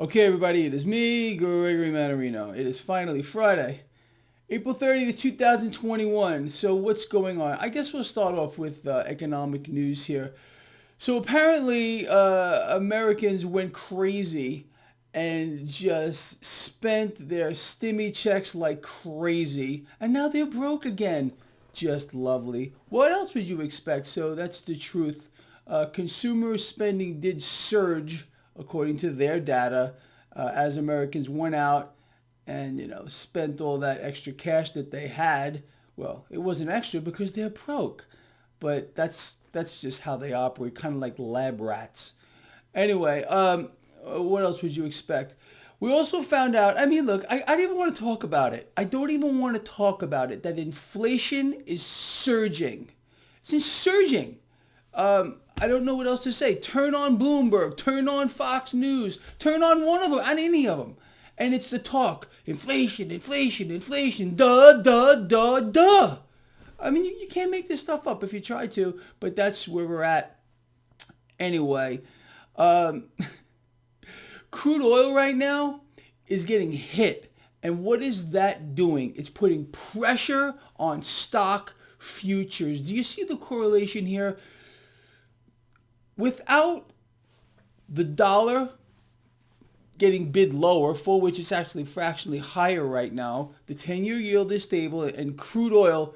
Okay, everybody, it is me, Gregory Mannarino. It is finally Friday, April 30th, 2021. So what's going on? I guess we'll start off with economic news here. So apparently, Americans went crazy and just spent their stimmy checks like crazy, and now they're broke again. Just lovely. What else would you expect? So that's the truth. Consumer spending did surge according to their data as Americans went out and spent all that extra cash that they had. Well, it wasn't extra because they're broke, but that's just how they operate, kind of like lab rats. Anyway, what else would you expect? We also found out, I mean, look, I don't even want to talk about it. I don't even want to talk about it, that inflation is surging. It's surging. I don't know what else to say. Turn on Bloomberg, turn on Fox News, turn on one of them, on any of them. And it's the talk. Inflation, inflation, inflation. Duh, duh, duh, duh. I mean, you can't make this stuff up if you try to, but that's where we're at. Anyway, crude oil right now is getting hit. And what is that doing? It's putting pressure on stock futures. Do you see the correlation here? Without the dollar getting bid lower, for which it's actually fractionally higher right now, the 10-year yield is stable, and crude oil,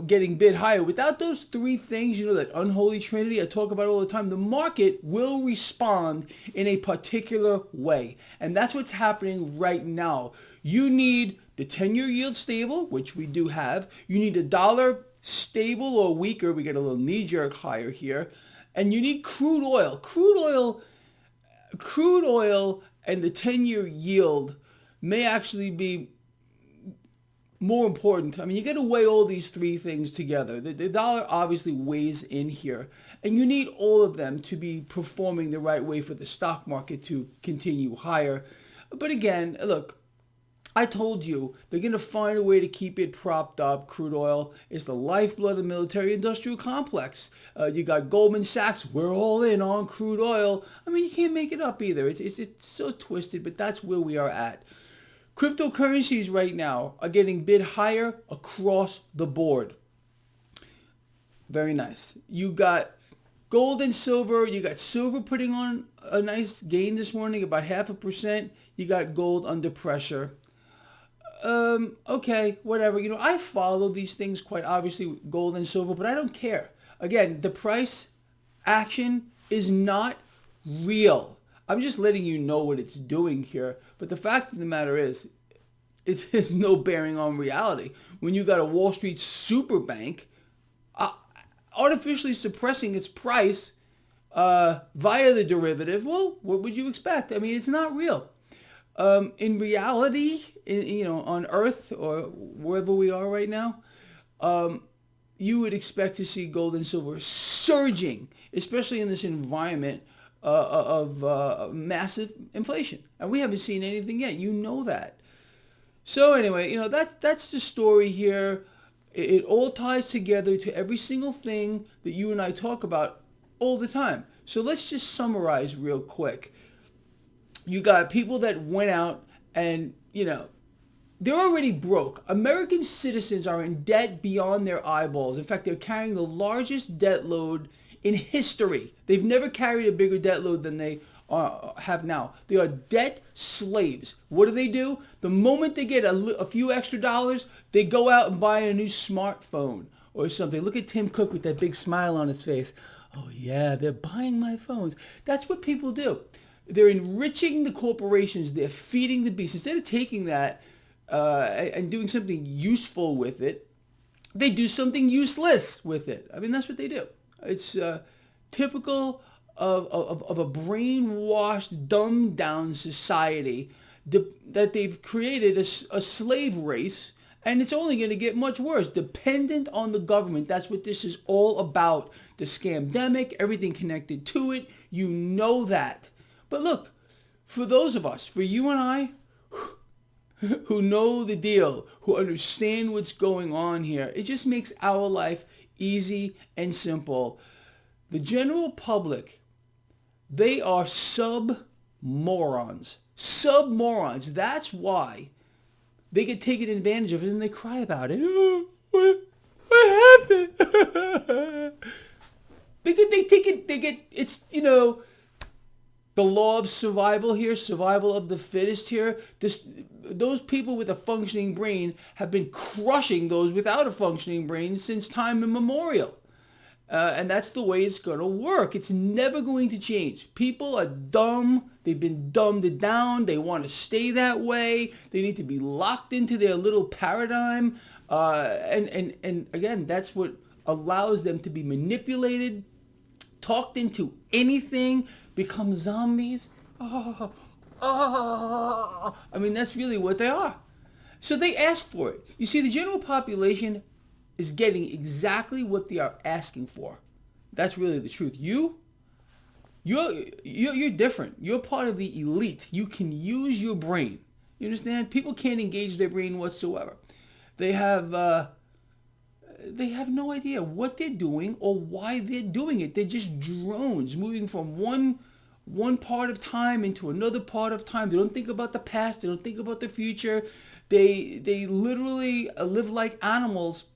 getting bid higher. Without those three things, that unholy trinity I talk about all the time, the market will respond in a particular way. And that's what's happening right now. You need the 10-year yield stable, which we do have. You need a dollar stable or weaker. We get a little knee-jerk higher here. And you need crude oil. Crude oil and the 10-year yield may actually be more important. I mean, you got to weigh all these three things together. The dollar obviously weighs in here. And you need all of them to be performing the right way for the stock market to continue higher. But again, look, I told you, they're going to find a way to keep it propped up. Crude oil is the lifeblood of the military-industrial complex. You got Goldman Sachs, we're all in on crude oil. I mean, you can't make it up either. It's so twisted, but that's where we are at. Cryptocurrencies right now are getting bid higher across the board. Very nice. You got gold and silver. You got silver putting on a nice gain this morning, about 0.5%. You got gold under pressure. Okay, whatever. I follow these things quite obviously, gold and silver, but I don't care. Again, the price action is not real. I'm just letting you know what it's doing here. But the fact of the matter is, it has no bearing on reality. When you got a Wall Street super bank artificially suppressing its price via the derivative, well, what would you expect? I mean, it's not real. In reality, on Earth or wherever we are right now, you would expect to see gold and silver surging, especially in this environment of massive inflation. And we haven't seen anything yet. You know that. So anyway, that's the story here. It all ties together to every single thing that you and I talk about all the time. So let's just summarize real quick. You got people that went out and, they're already broke. American citizens are in debt beyond their eyeballs. In fact, they're carrying the largest debt load in history. They've never carried a bigger debt load than they have now. They are debt slaves. What do? The moment they get a few extra dollars, they go out and buy a new smartphone or something. Look at Tim Cook with that big smile on his face. Oh yeah, they're buying my phones. That's what people do. They're enriching the corporations. They're feeding the beast. Instead of taking that and doing something useful with it, they do something useless with it. I mean, that's what they do. It's typical of a brainwashed, dumbed-down society that they've created a slave race, and it's only going to get much worse. Dependent on the government. That's what this is all about. The scamdemic, everything connected to it. You know that. But look, for those of us, for you and I, who know the deal, who understand what's going on here, it just makes our life easy and simple. The general public, they are morons, sub-morons. That's why they get taken advantage of, and they cry about it. Oh, what happened? It's, the law of survival here, survival of the fittest here. Those people with a functioning brain have been crushing those without a functioning brain since time immemorial. And that's the way it's going to work. It's never going to change. People are dumb. They've been dumbed down. They want to stay that way. They need to be locked into their little paradigm. And again, that's what allows them to be manipulated, talked into anything, become zombies. I mean, that's really what they are. So they ask for it. You see, the general population is getting exactly what they are asking for. That's really the truth. You're different. You're part of the elite. You can use your brain. You understand? People can't engage their brain whatsoever. They have no idea what they're doing or why they're doing it. They're just drones moving from one part of time into another part of time. They don't think about the past. They don't think about the future. They literally live like animals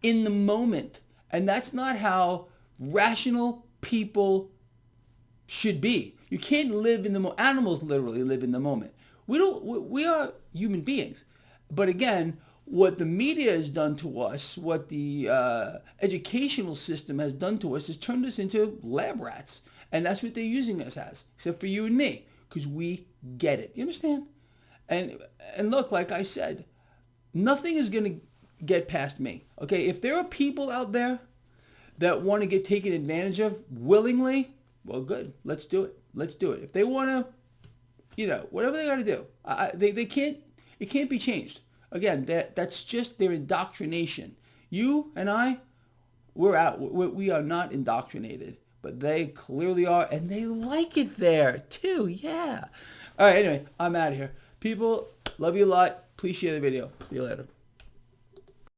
in the moment. And that's not how rational people should be. You can't live in the moment. Animals literally live in the moment. We are human beings. But again, what the media has done to us, what the educational system has done to us, is turned us into lab rats. And that's what they're using us as, except for you and me, because we get it. You understand? And look, like I said, nothing is going to get past me. Okay, if there are people out there that want to get taken advantage of willingly, well, good. Let's do it. Let's do it. If they want to, whatever they got to do, they can't. It can't be changed. Again, that's just their indoctrination. You and I, we're out. We are not indoctrinated, but they clearly are, and they like it there too. Yeah. All right. Anyway, I'm out of here. People, love you a lot. Please share the video. See you later.